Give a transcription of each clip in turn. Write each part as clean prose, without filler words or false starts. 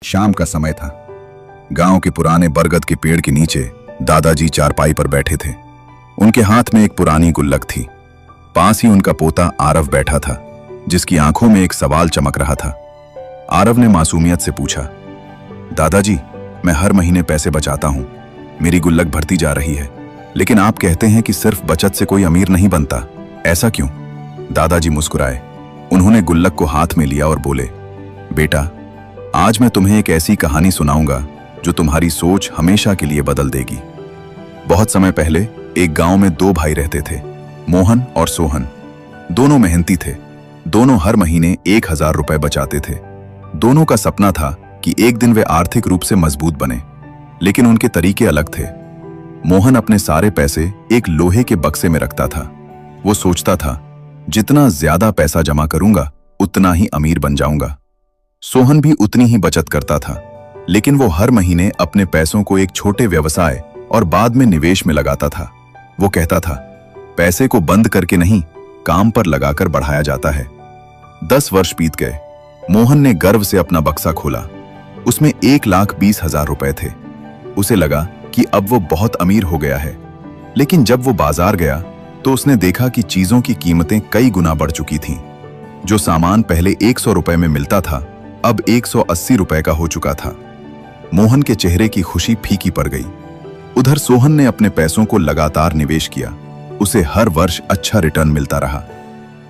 शाम का समय था। गांव के पुराने बरगद के पेड़ के नीचे दादाजी चारपाई पर बैठे थे। उनके हाथ में एक पुरानी गुल्लक थी। पास ही उनका पोता आरव बैठा था, जिसकी आंखों में एक सवाल चमक रहा था। आरव ने मासूमियत से पूछा, दादाजी, मैं हर महीने पैसे बचाता हूं, मेरी गुल्लक भरती जा रही है, लेकिन आप कहते हैं कि सिर्फ बचत से कोई अमीर नहीं बनता, ऐसा क्यों? दादाजी मुस्कुराए। उन्होंने गुल्लक को हाथ में लिया और बोले, बेटा, आज मैं तुम्हें एक ऐसी कहानी सुनाऊंगा जो तुम्हारी सोच हमेशा के लिए बदल देगी। बहुत समय पहले एक गांव में दो भाई रहते थे, मोहन और सोहन। दोनों मेहनती थे। दोनों हर महीने 1000 रुपए बचाते थे। दोनों का सपना था कि एक दिन वे आर्थिक रूप से मजबूत बने, लेकिन उनके तरीके अलग थे। मोहन अपने सारे पैसे एक लोहे के बक्से में रखता था। वो सोचता था, जितना ज्यादा पैसा जमा करूंगा उतना ही अमीर बन जाऊंगा। सोहन भी उतनी ही बचत करता था, लेकिन वो हर महीने अपने पैसों को एक छोटे व्यवसाय और बाद में निवेश में लगाता था। वो कहता था, पैसे को बंद करके नहीं, काम पर लगाकर बढ़ाया जाता है। 10 वर्ष बीत गए। मोहन ने गर्व से अपना बक्सा खोला। उसमें 1,20,000 रुपए थे। उसे लगा कि अब वो बहुत अमीर हो गया है, लेकिन जब वो बाजार गया तो उसने देखा कि चीजों की कीमतें कई गुना बढ़ चुकी थीं। जो सामान पहले 100 रुपए में मिलता था, अब 180 रुपए का हो चुका था। मोहन के चेहरे की खुशी फीकी पड़ गई। उधर सोहन ने अपने पैसों को लगातार निवेश किया। उसे हर वर्ष अच्छा रिटर्न मिलता रहा।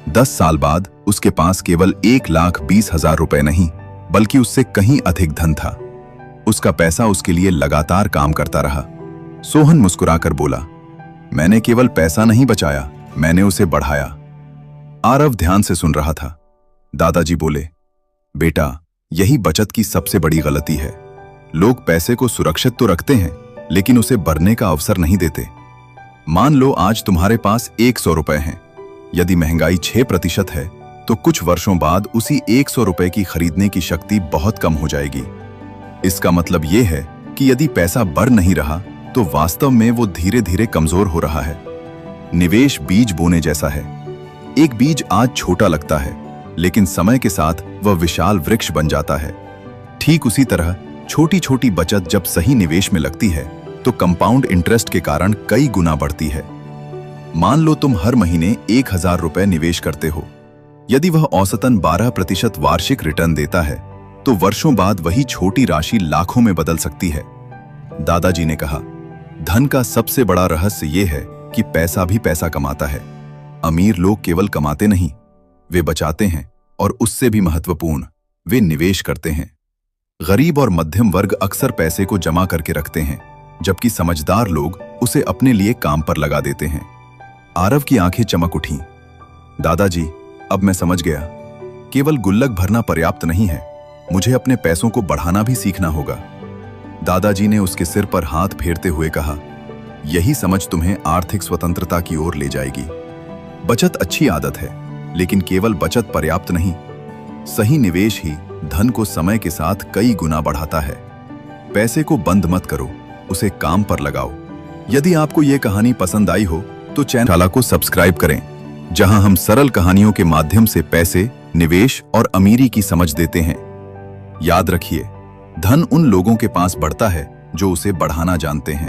10 साल बाद उसके पास केवल 1,20,000 रुपए नहीं, बल्कि उससे कहीं अधिक धन था। उसका पैसा उसके लिए लगातार काम करता रहा। सोहन मुस्कुराकर बोला, मैंने केवल पैसा नहीं बचाया, मैंने उसे बढ़ाया। आरव ध्यान से सुन रहा था। दादाजी बोले, बेटा, यही बचत की सबसे बड़ी गलती है। लोग पैसे को सुरक्षित तो रखते हैं, लेकिन उसे बढ़ने का अवसर नहीं देते। मान लो आज तुम्हारे पास 100 रुपए हैं। यदि महंगाई 6% है, तो कुछ वर्षों बाद उसी 100 रुपए की खरीदने की शक्ति बहुत कम हो जाएगी। इसका मतलब यह है कि यदि पैसा बढ़ नहीं रहा, तो वास्तव में वो धीरे धीरे कमजोर हो रहा है। निवेश बीज बोने जैसा है। एक बीज आज छोटा लगता है, लेकिन समय के साथ वह विशाल वृक्ष बन जाता है। ठीक उसी तरह छोटी छोटी बचत जब सही निवेश में लगती है, तो कंपाउंड इंटरेस्ट के कारण कई गुना बढ़ती है। मान लो तुम हर महीने 1000 रुपए निवेश करते हो। यदि वह औसतन 12% वार्षिक रिटर्न देता है, तो वर्षों बाद वही छोटी राशि लाखों में बदल सकती है। दादाजी ने कहा, धन का सबसे बड़ा रहस्य यह है कि पैसा भी पैसा कमाता है। अमीर लोग केवल कमाते नहीं, वे बचाते हैं, और उससे भी महत्वपूर्ण, वे निवेश करते हैं। गरीब और मध्यम वर्ग अक्सर पैसे को जमा करके रखते हैं, जबकि समझदार लोग उसे अपने लिए काम पर लगा देते हैं। आरव की आंखें चमक उठीं। दादाजी, अब मैं समझ गया, केवल गुल्लक भरना पर्याप्त नहीं है, मुझे अपने पैसों को बढ़ाना भी सीखना होगा। दादाजी ने उसके सिर पर हाथ फेरते हुए कहा, यही समझ तुम्हें आर्थिक स्वतंत्रता की ओर ले जाएगी। बचत अच्छी आदत है, लेकिन केवल बचत पर्याप्त नहीं। सही निवेश ही धन को समय के साथ कई गुना बढ़ाता है। पैसे को बंद मत करो, उसे काम पर लगाओ। यदि आपको यह कहानी पसंद आई हो, तो चैनल को सब्सक्राइब करें, जहां हम सरल कहानियों के माध्यम से पैसे, निवेश और अमीरी की समझ देते हैं। याद रखिए, धन उन लोगों के पास बढ़ता है जो उसे बढ़ाना जानते हैं।